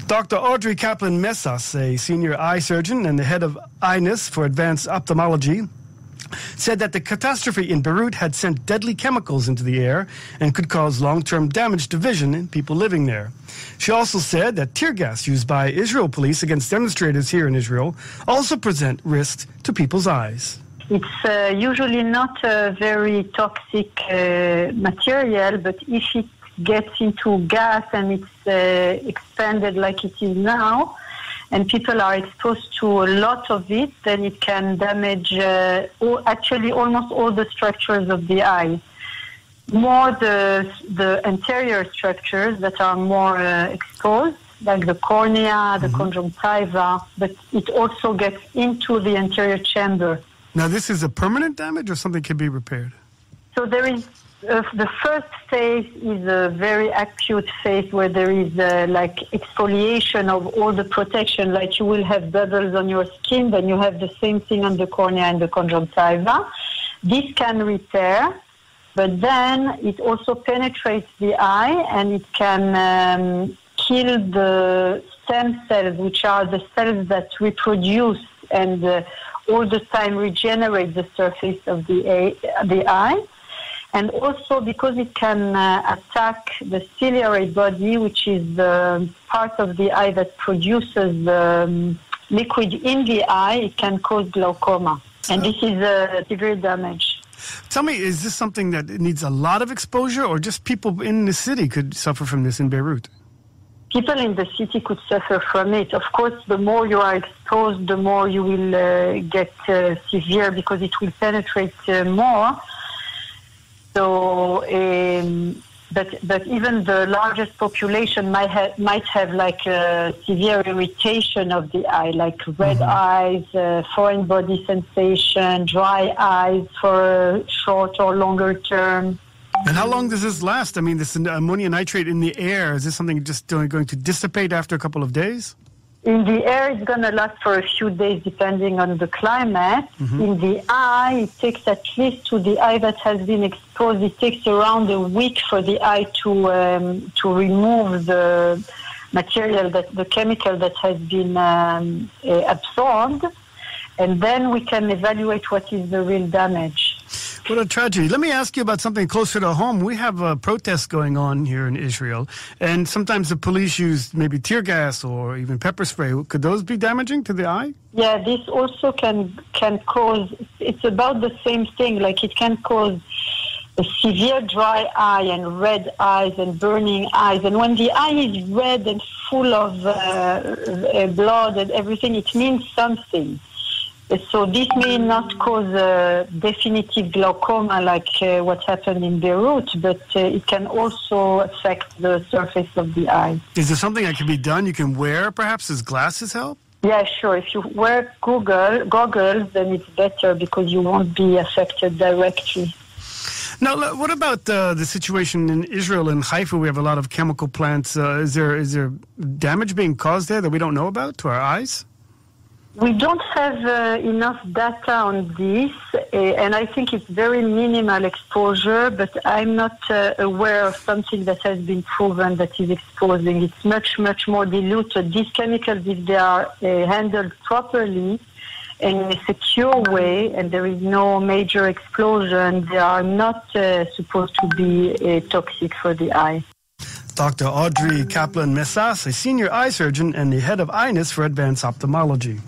Dr. Audrey Kaplan-Messas, a senior eye surgeon and the head of EYENIS for advanced ophthalmology, said that the catastrophe in Beirut had sent deadly chemicals into the air and could cause long-term damage to vision in people living there. She also said that tear gas used by Israel police against demonstrators here in Israel also present risks to people's eyes. It's usually not a very toxic material, but if it gets into gas and it's expanded like it is now, and people are exposed to a lot of it, then it can damage actually almost all the structures of the eye. More the anterior structures that are more exposed, like the cornea, the conjunctiva, but it also gets into the anterior chamber. Now, this is a permanent damage or something can be repaired? So there is the first phase is a very acute phase where there is like exfoliation of all the protection, like you will have bubbles on your skin, then you have the same thing on the cornea and the conjunctiva. This can repair, but then it also penetrates the eye and it can kill the stem cells, which are the cells that reproduce and all the time regenerate the surface of the eye. And also because it can attack the ciliary body, which is the part of the eye that produces the liquid in the eye, it can cause glaucoma. And this is severe damage. Tell me, is this something that needs a lot of exposure, or just people in the city could suffer from this in Beirut? People in the city could suffer from it. Of course, the more you are exposed, the more you will get severe because it will penetrate more. So, but even the largest population might have like a severe irritation of the eye, like red eyes, foreign body sensation, dry eyes for a short or longer term. And how long does this last? I mean, this ammonium nitrate in the air, is this something just going to dissipate after a couple of days? In the air, it's going to last for a few days depending on the climate. In the eye, it takes at least, to the eye that has been exposed, it takes around a week for the eye to remove the material, the chemical that has been absorbed. And then we can evaluate what is the real damage. What a tragedy. Let me ask you about something closer to home. We have protests going on here in Israel, and sometimes the police use maybe tear gas or even pepper spray. Could those be damaging to the eye? Yeah, this also can cause, it's about the same thing, like it can cause a severe dry eye and red eyes and burning eyes. And when the eye is red and full of blood and everything, it means something. So this may not cause a definitive glaucoma like what happened in Beirut, but it can also affect the surface of the eye. Is there something that can be done you can wear, perhaps? Does glasses help? Yeah, sure. If you wear goggles, then it's better because you won't be affected directly. Now, what about the situation in Israel, in Haifa? We have a lot of chemical plants. Is there damage being caused there that we don't know about to our eyes? We don't have enough data on this, and I think it's very minimal exposure, but I'm not aware of something that has been proven that is exposing. It's much, much more diluted. These chemicals, if they are handled properly in a secure way, and there is no major explosion, they are not supposed to be toxic for the eye. Dr. Audrey Kaplan-Messas, a senior eye surgeon and the head of EYENIS for advanced ophthalmology.